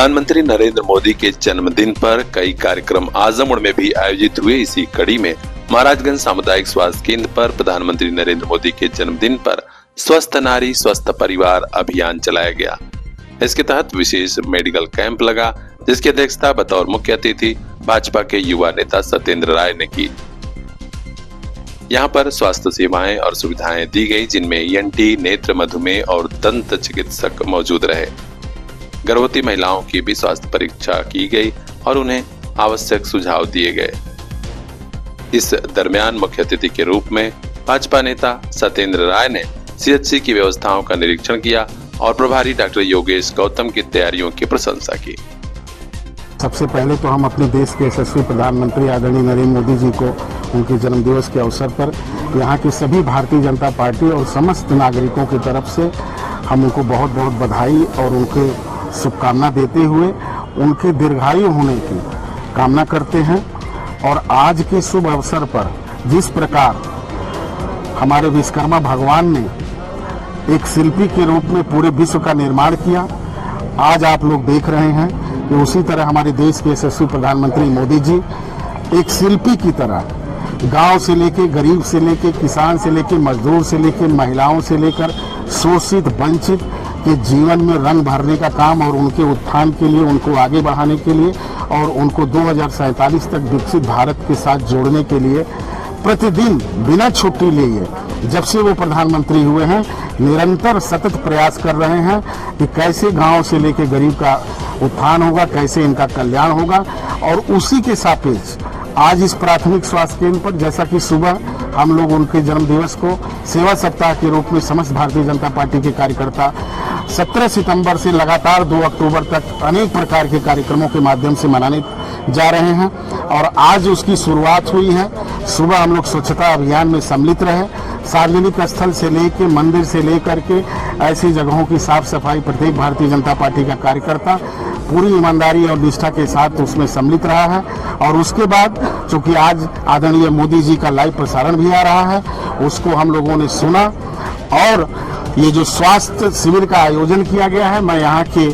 प्रधानमंत्री नरेंद्र मोदी के जन्मदिन पर कई कार्यक्रम आजमगढ़ में भी आयोजित हुए। इसी कड़ी में महाराजगंज सामुदायिक स्वास्थ्य केंद्र पर प्रधानमंत्री नरेंद्र मोदी के जन्मदिन पर स्वस्थ नारी स्वस्थ परिवार अभियान चलाया गया। इसके तहत विशेष मेडिकल कैंप लगा, जिसकी अध्यक्षता बतौर मुख्य अतिथि भाजपा के युवा नेता सत्येंद्र राय ने की। यहाँ पर स्वास्थ्य सेवाएं और सुविधाएं दी गई, जिनमें ENT, नेत्र, मधुमेह और दंत चिकित्सक मौजूद रहे। गर्भवती महिलाओं की भी स्वास्थ्य परीक्षा की गई और उन्हें आवश्यक सुझाव दिए गए। इस दरमियान मुख्य अतिथि के रूप में भाजपा नेता सत्येंद्र राय ने CHC की व्यवस्थाओं का निरीक्षण किया और प्रभारी डॉक्टर योगेश गौतम की तैयारियों की प्रशंसा की। सबसे पहले तो हम अपने देश के यशस्वी प्रधानमंत्री आदरणीय नरेंद्र मोदी जी को उनके जन्मदिवस के अवसर पर यहाँ की सभी भारतीय जनता पार्टी और समस्त नागरिकों की तरफ से हम उनको बहुत बहुत बधाई और उनके शुभकामना देते हुए उनके दीर्घायु होने की कामना करते हैं। और आज के शुभ अवसर पर जिस प्रकार हमारे विश्वकर्मा भगवान ने एक शिल्पी के रूप में पूरे विश्व का निर्माण किया, आज आप लोग देख रहे हैं कि उसी तरह हमारे देश के यशस्वी प्रधानमंत्री मोदी जी एक शिल्पी की तरह गांव से लेके, गरीब से लेके, किसान से लेके, मजदूर से लेके, महिलाओं से लेकर शोषित वंचित के जीवन में रंग भरने का काम और उनके उत्थान के लिए, उनको आगे बढ़ाने के लिए और उनको 2047 तक विकसित भारत के साथ जोड़ने के लिए प्रतिदिन बिना छुट्टी लिए जब से वो प्रधानमंत्री हुए हैं निरंतर सतत प्रयास कर रहे हैं कि कैसे गांव से लेके गरीब का उत्थान होगा, कैसे इनका कल्याण होगा। और उसी के सापेक्ष आज इस प्राथमिक स्वास्थ्य केंद्र पर जैसा कि सुबह हम लोग उनके जन्म दिवस को सेवा सप्ताह के रूप में समस्त भारतीय जनता पार्टी के कार्यकर्ता 17 सितंबर से लगातार 2 अक्टूबर तक अनेक प्रकार के कार्यक्रमों के माध्यम से मनाने जा रहे हैं और आज उसकी शुरुआत हुई है। सुबह हम लोग स्वच्छता अभियान में सम्मिलित रहे, सार्वजनिक स्थल से लेकर मंदिर से लेकर के ऐसी जगहों की साफ सफाई प्रत्येक भारतीय जनता पार्टी का कार्यकर्ता पूरी ईमानदारी और निष्ठा के साथ उसमें सम्मिलित रहा है। और उसके बाद चूंकि आज आदरणीय मोदी जी का लाइव प्रसारण भी आ रहा है, उसको हम लोगों ने सुना और ये जो स्वास्थ्य शिविर का आयोजन किया गया है, मैं यहाँ के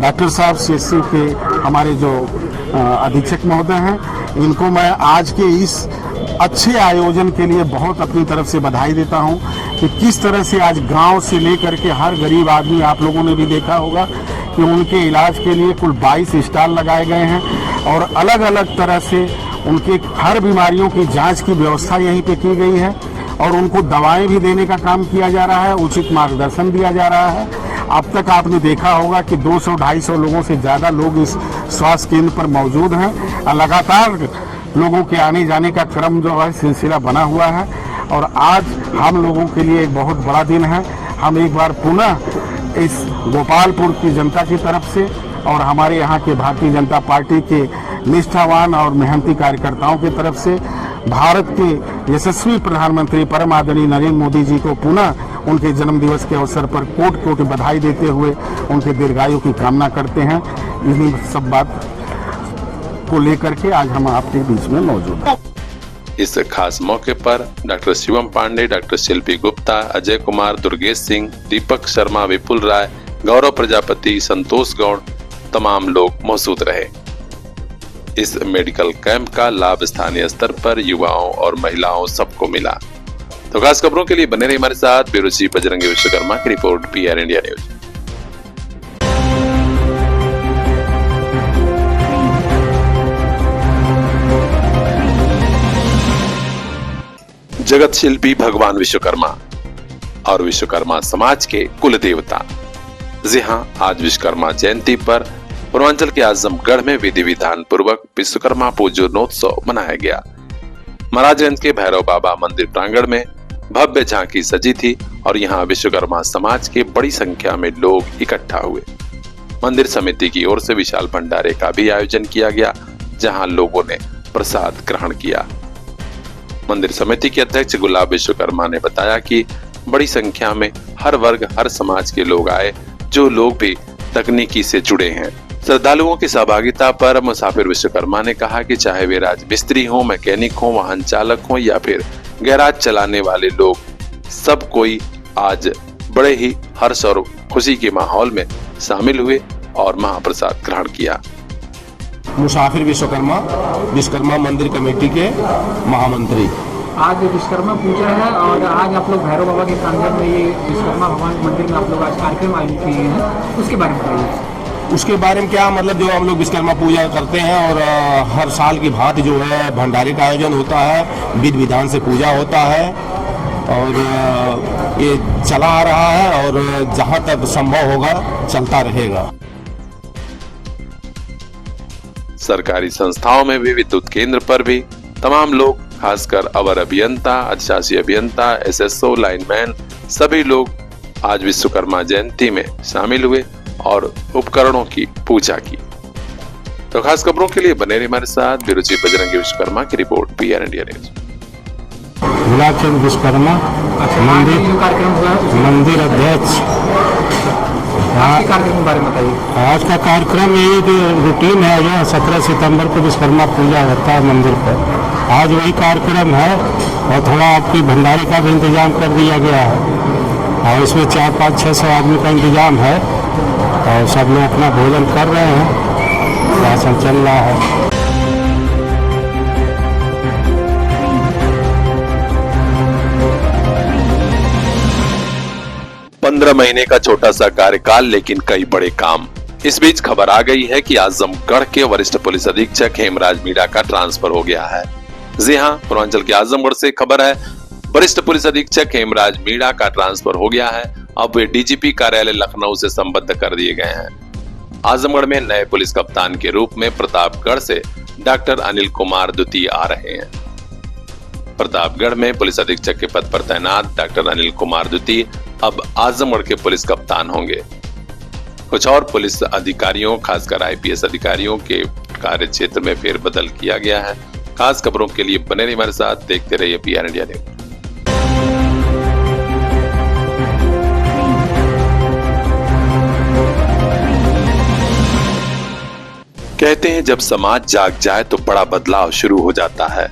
डॉक्टर साहब CHC के हमारे जो अधीक्षक महोदय हैं, इनको मैं आज के इस अच्छे आयोजन के लिए बहुत अपनी तरफ से बधाई देता हूं कि किस तरह से आज गांव से लेकर के हर गरीब आदमी, आप लोगों ने भी देखा होगा कि उनके इलाज के लिए कुल 22 स्टॉल लगाए गए हैं और अलग अलग तरह से उनके हर बीमारियों की जांच की व्यवस्था यहीं पे की गई है और उनको दवाएं भी देने का काम किया जा रहा है, उचित मार्गदर्शन दिया जा रहा है। अब तक आपने देखा होगा कि 200-250 लोगों से ज़्यादा लोग इस स्वास्थ्य केंद्र पर मौजूद हैं और लगातार लोगों के आने जाने का क्रम जो है सिलसिला बना हुआ है। और आज हम लोगों के लिए एक बहुत बड़ा दिन है। हम एक बार पुनः इस गोपालपुर की जनता की तरफ से और हमारे यहाँ के भारतीय जनता पार्टी के निष्ठावान और मेहनती कार्यकर्ताओं की तरफ से भारत के यशस्वी प्रधानमंत्री परम आदरणीय नरेंद्र मोदी जी को पुनः उनके जन्म दिवस के अवसर पर कोटि कोटि बधाई देते हुए उनके दीर्घायु की कामना करते हैं। इन्हीं सब बात को लेकर के आज हम आपके बीच में मौजूद हैं। इस खास मौके पर डॉक्टर शिवम पांडे, डॉक्टर शिल्पी गुप्ता, अजय कुमार, दुर्गेश सिंह, दीपक शर्मा, विपुल राय, गौरव प्रजापति, संतोष गौड़ तमाम लोग मौजूद रहे। इस मेडिकल कैंप का लाभ स्थानीय स्तर पर युवाओं और महिलाओं सबको मिला। तो खास खबरों के लिए बने रहे हमारे साथ। ब्यूरो चीफ बजरंगी विश्वकर्मा की रिपोर्ट, PR इंडिया न्यूज। जगत शिल्पी भगवान विश्वकर्मा और विश्वकर्मा समाज के कुल देवता। जी हां, आज विश्वकर्मा जयंती पर पूर्वांचल के आजमगढ़ में विधि विधान पूर्वक विश्वकर्मा पूजनोत्सव मनाया गया। महाराजगंज के भैरव बाबा मंदिर प्रांगण में भव्य झांकी सजी थी और यहाँ विश्वकर्मा समाज के बड़ी संख्या में लोग इकट्ठा हुए। मंदिर समिति की ओर से विशाल भंडारे का भी आयोजन किया गया, जहाँ लोगों ने प्रसाद ग्रहण किया। मंदिर समिति के अध्यक्ष गुलाब विश्वकर्मा ने बताया कि बड़ी संख्या में हर वर्ग, हर समाज के लोग आए, जो लोग भी तकनीकी से जुड़े हैं। श्रद्धालुओं की सहभागिता पर मुसाफिर विश्वकर्मा ने कहा कि चाहे वे राजमिस्त्री हों, मैकेनिक हों, वाहन चालक हों या फिर गैराज चलाने वाले लोग, सब कोई आज बड़े ही हर्ष और खुशी के माहौल में शामिल हुए और महाप्रसाद ग्रहण किया। मुसाफिर विश्वकर्मा मंदिर कमेटी के महामंत्री। आज विश्वकर्मा पूजा है और आज आप लोग भैरव बाबा के प्रांगण में ये विश्वकर्मा भगवान मंदिर में आप लोग आज कार्यक्रम आयोजित किए हैं, उसके बारे में बताइए। उसके बारे में क्या मतलब, जो हम लोग विश्वकर्मा पूजा करते हैं और हर साल की भांति जो है भंडारे का आयोजन होता है, विधि विधान से पूजा होता है और ये चला आ रहा है और जहाँ तक संभव होगा चलता रहेगा। सरकारी संस्थाओं में भी, विद्युत केंद्र पर भी तमाम लोग, खासकर अवर अभियंता, अधिशासी अभियंता, एसएसओ, लाइनमैन, सभी लोग आज विश्वकर्मा जयंती में शामिल हुए और उपकरणों की पूजा की। तो खास खबरों के लिए बने रहिए हमारे साथ। ब्यूरो चीफ बजरंगी विश्वकर्मा की report, PR India news. Gulabchand Vishwakarma मंदिर अध्यक्ष। आज के कार्यक्रम के बारे में बताइए। आज का कार्यक्रम यही रूटीन है, जो 17 सितंबर को विश्वकर्मा पूजा होता है मंदिर पर, आज वही कार्यक्रम है और थोड़ा आपकी भंडारे का भी इंतजाम कर दिया गया है और इसमें 400-500 आदमी का इंतजाम है और सब लोग अपना भोजन कर रहे हैं, राशन चल रहा है। 15 महीने का छोटा सा कार्यकाल, लेकिन कई बड़े काम। इस बीच खबर आ गई है कि आजमगढ़ के वरिष्ठ पुलिस अधीक्षक हेमराज मीणा का ट्रांसफर हो गया है। जी हां, पूर्वांचल के आजमगढ़ से खबर है, वरिष्ठ पुलिस अधीक्षक हेमराज मीणा का ट्रांसफर हो गया है। अब वे डीजीपी कार्यालय लखनऊ से संबद्ध कर दिए गए हैं। आजमगढ़ में नए पुलिस कप्तान के रूप में प्रतापगढ़ से डॉक्टर अनिल कुमार द्वितीय आ रहे हैं। प्रतापगढ़ में पुलिस अधीक्षक के पद पर तैनात डॉक्टर अनिल कुमार द्वितीय अब आजमगढ़ के पुलिस कप्तान होंगे। कुछ और पुलिस अधिकारियों, खासकर आईपीएस अधिकारियों के कार्य क्षेत्र में फेरबदल किया गया है। खास खबरों के लिए बने रहिए हमारे साथ, देखते रहिए पीआर इंडिया न्यूज। कहते हैं जब समाज जाग जाए तो बड़ा बदलाव शुरू हो जाता है।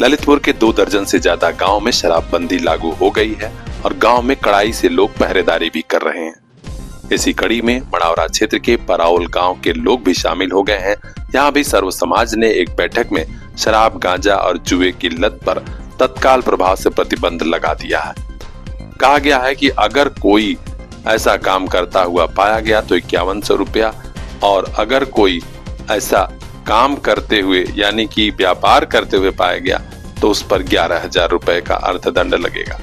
ललितपुर के 2 दर्जन से ज्यादा गांव में शराबबंदी लागू हो गई है और गांव में कड़ाई से लोग पहरेदारी भी कर रहे हैं। इसी कड़ी में मड़ावरा क्षेत्र के पराउल गांव के लोग भी शामिल हो गए हैं। यहाँ भी सर्व समाज ने एक बैठक में शराब, गांजा और जुए की लत पर तत्काल प्रभाव से प्रतिबंध लगा दिया है। कहा गया है कि अगर कोई ऐसा काम करता हुआ पाया गया तो 5100 रुपया, और अगर कोई ऐसा काम करते हुए यानी कि व्यापार करते हुए पाया गया तो उस पर 11,000 रुपए का अर्थदंड लगेगा।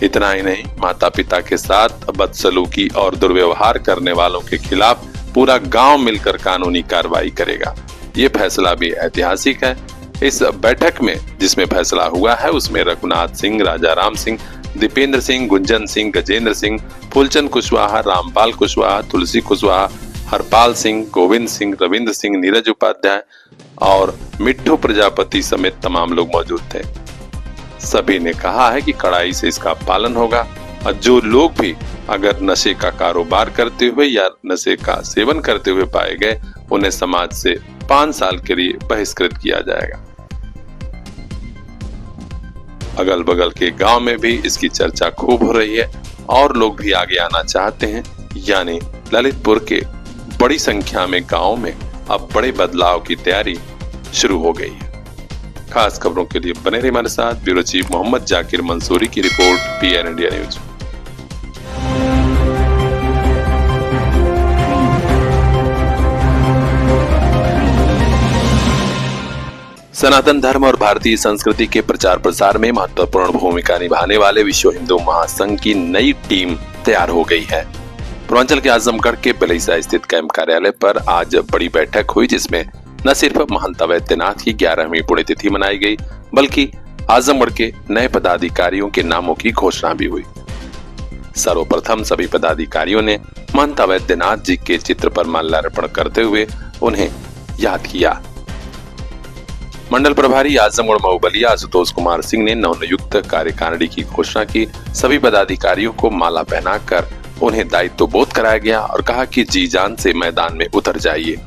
इतना ही नहीं, माता पिता के साथ बदसलूकी और दुर्व्यवहार करने वालों के खिलाफ पूरा गांव मिलकर कानूनी कार्रवाई करेगा। ये फैसला भी ऐतिहासिक है। इस बैठक में जिसमें फैसला हुआ है उसमें रघुनाथ सिंह, राजा राम सिंह, दीपेंद्र सिंह, गुंजन सिंह, गजेंद्र सिंह, फूलचंद कुशवाहा, रामपाल कुशवाहा, तुलसी कुशवाहा, हरपाल सिंह, गोविंद सिंह, रविंद्र सिंह, नीरज उपाध्याय और मिट्ठू प्रजापति समेत तमाम लोग मौजूद थे। सभी ने कहा है कि कड़ाई से इसका पालन होगा और जो लोग भी अगर नशे का कारोबार करते हुए या नशे का सेवन करते हुए पाए गए उन्हें समाज से 5 साल के लिए बहिष्कृत किया जाएगा। अगल बगल के गांव में भी इसकी चर्चा खूब हो रही है और लोग भी आगे आना चाहते हैं। यानी ललितपुर के बड़ी संख्या में गांव में अब बड़े बदलाव की तैयारी शुरू हो गई है। खास खबरों के लिए बने रहिए हमारे साथ। ब्यूरो चीफ मोहम्मद जाकिर मंसूरी की रिपोर्ट, पीआर इंडिया न्यूज। सनातन धर्म और भारतीय संस्कृति के प्रचार प्रसार में महत्वपूर्ण भूमिका निभाने वाले विश्व हिंदू महासंघ की नई टीम तैयार हो गई है। पूर्वांचल के आजमगढ़ के बिलईसा स्थित कैंप कार्यालय पर आज बड़ी बैठक हुई, जिसमें न सिर्फ महंत वैद्यनाथ की 11वीं पुण्यतिथि मनाई गई बल्कि आजमगढ़ के नए पदाधिकारियों के नामों की घोषणा भी हुई। सर्वप्रथम सभी पदाधिकारियों ने महंत वैद्यनाथ जी के चित्र पर माल्यार्पण करते हुए उन्हें याद किया। मंडल प्रभारी आजमगढ़ मऊबलिया आशुतोष कुमार सिंह ने नवनियुक्त कार्यकारिणी की घोषणा की। सभी पदाधिकारियों को माला पहनाकर उन्हें दायित्व बोध कराया गया और कहा कि जी जान से मैदान में उतर जाइए।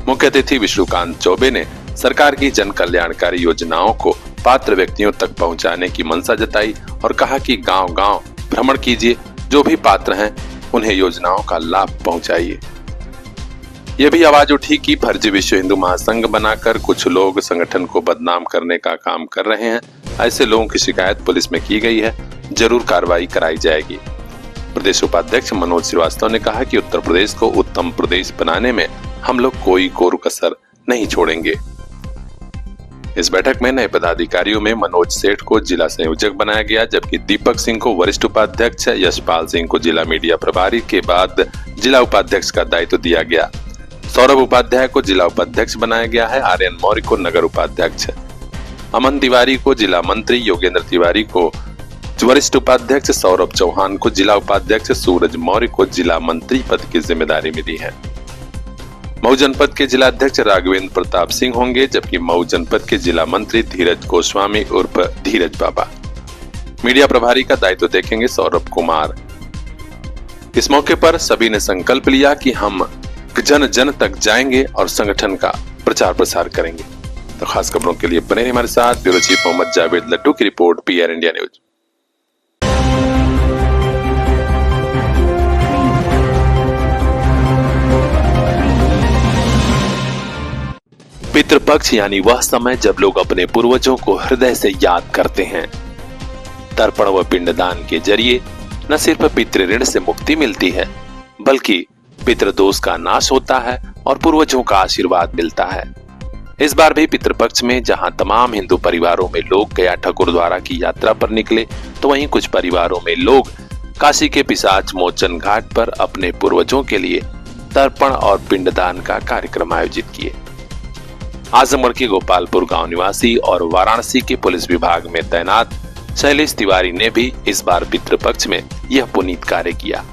मुख्य अतिथि विष्णुकांत चौबे ने सरकार की जन कल्याणकारी योजनाओं को पात्र व्यक्तियों तक पहुंचाने की मंशा जताई और कहा कि गांव-गांव भ्रमण कीजिए, जो भी पात्र हैं उन्हें योजनाओं का लाभ पहुंचाइए। ये भी आवाज उठी कि फर्जी विश्व हिंदू महासंघ बनाकर कुछ लोग संगठन को बदनाम करने का काम कर रहे हैं। ऐसे लोगों की शिकायत पुलिस में की गई है, जरूर कार्रवाई कराई जाएगी। प्रदेश उपाध्यक्ष मनोज श्रीवास्तव ने कहा कि उत्तर प्रदेश को उत्तम प्रदेश बनाने में हम लोग कोई कसर नहीं छोड़ेंगे। इस बैठक में नए पदाधिकारियों में मनोज सेठ को जिला संयोजक बनाया गया, जबकि दीपक सिंह को वरिष्ठ उपाध्यक्ष, यशपाल सिंह को जिला मीडिया प्रभारी के बाद जिला उपाध्यक्ष का दायित्व दिया गया। सौरभ उपाध्याय को जिला उपाध्यक्ष बनाया गया है। आर्यन मौर्य को नगर उपाध्यक्ष, अमन तिवारी को जिला मंत्री, योगेंद्र तिवारी को वरिष्ठ उपाध्यक्ष, सौरभ चौहान को जिला उपाध्यक्ष, सूरज मौर्य को जिला मंत्री पद की जिम्मेदारी मिली है। मऊ जनपद के जिला अध्यक्ष राघवेंद्र प्रताप सिंह होंगे, जबकि मऊ जनपद के जिला मंत्री धीरज गोस्वामी उर्फ धीरज बाबा। मीडिया प्रभारी का दायित्व देखेंगे सौरभ कुमार। इस मौके पर सभी ने संकल्प लिया कि हम जन जन तक जाएंगे और संगठन का प्रचार प्रसार करेंगे। तो खास खबरों के लिए बने रहिए हमारे साथ। ब्यूरो चीफ मोहम्मद जावेद लट्टू की report, PR India News. Pitrupaksha यानी वह समय जब लोग अपने पूर्वजों को हृदय से याद करते हैं। तर्पण व पिंडदान के जरिए न सिर्फ पितृ ऋण से मुक्ति मिलती है, बल्कि पितृदोष का नाश होता है और पूर्वजों का आशीर्वाद मिलता है। इस बार भी पितृपक्ष में जहां तमाम हिंदू परिवारों में लोग गया ठाकुरद्वारा की यात्रा पर निकले, तो वहीं कुछ परिवारों में लोग काशी के पिशाच मोचन घाट पर अपने पूर्वजों के लिए तर्पण और पिंडदान का कार्यक्रम आयोजित किए। आजमगढ़ के गोपालपुर गांव निवासी और वाराणसी के पुलिस विभाग में तैनात शैलेश तिवारी ने भी इस बार पितृपक्ष में यह पुनीत कार्य किया।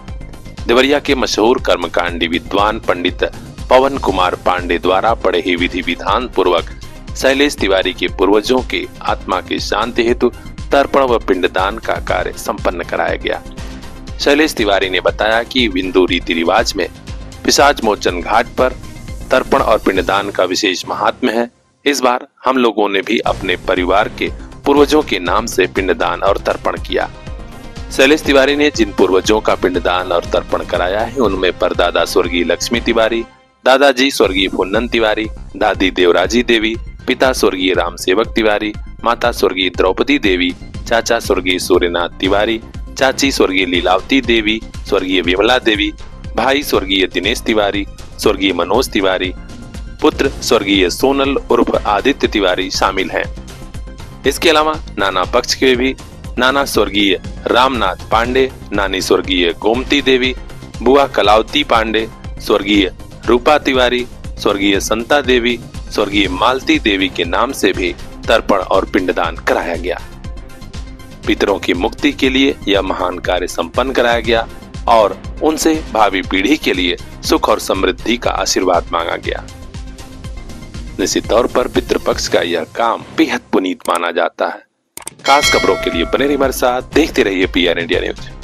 देवरिया के मशहूर कर्मकांडी विद्वान पंडित पवन कुमार पांडे द्वारा पढ़े ही विधि विधान पूर्वक शैलेश तिवारी के पूर्वजों के आत्मा की शांति हेतु तर्पण व पिंडदान का कार्य संपन्न कराया गया। शैलेश तिवारी ने बताया कि हिंदू रीति रिवाज में पिशाच मोचन घाट पर तर्पण और पिंडदान का विशेष महात्म्य है। इस बार हम लोगों ने भी अपने परिवार के पूर्वजों के नाम से पिंडदान और तर्पण किया। शैलेश तिवारी ने जिन पूर्वजों का पिंडदान और तर्पण कराया है, उनमें परदादा स्वर्गीय लक्ष्मी तिवारी, दादाजी स्वर्गीय फुन्नन तिवारी, दादी देवराजी देवी, पिता स्वर्गीय राम सेवक तिवारी, माता स्वर्गीय द्रौपदी देवी, चाचा स्वर्गीय सूर्यनाथ तिवारी, चाची स्वर्गीय लीलावती देवी, स्वर्गीय विमला देवी, भाई स्वर्गीय दिनेश तिवारी, स्वर्गीय मनोज तिवारी, पुत्र स्वर्गीय सोनल उर्फ आदित्य तिवारी शामिल हैं। इसके अलावा नाना पक्ष के भी नाना स्वर्गीय रामनाथ पांडे, नानी स्वर्गीय गोमती देवी, बुआ कलावती पांडे, स्वर्गीय रूपा तिवारी, स्वर्गीय संता देवी, स्वर्गीय मालती देवी के नाम से भी तर्पण और पिंडदान कराया गया। पितरों की मुक्ति के लिए यह महान कार्य संपन्न कराया गया और उनसे भावी पीढ़ी के लिए सुख और समृद्धि का आशीर्वाद मांगा गया। निश्चित तौर पर पितृपक्ष का यह काम बेहद पुनीत माना जाता है। खास खबरों के लिए बने रहिए हमारे साथ, देखते रहिए PR इंडिया न्यूज।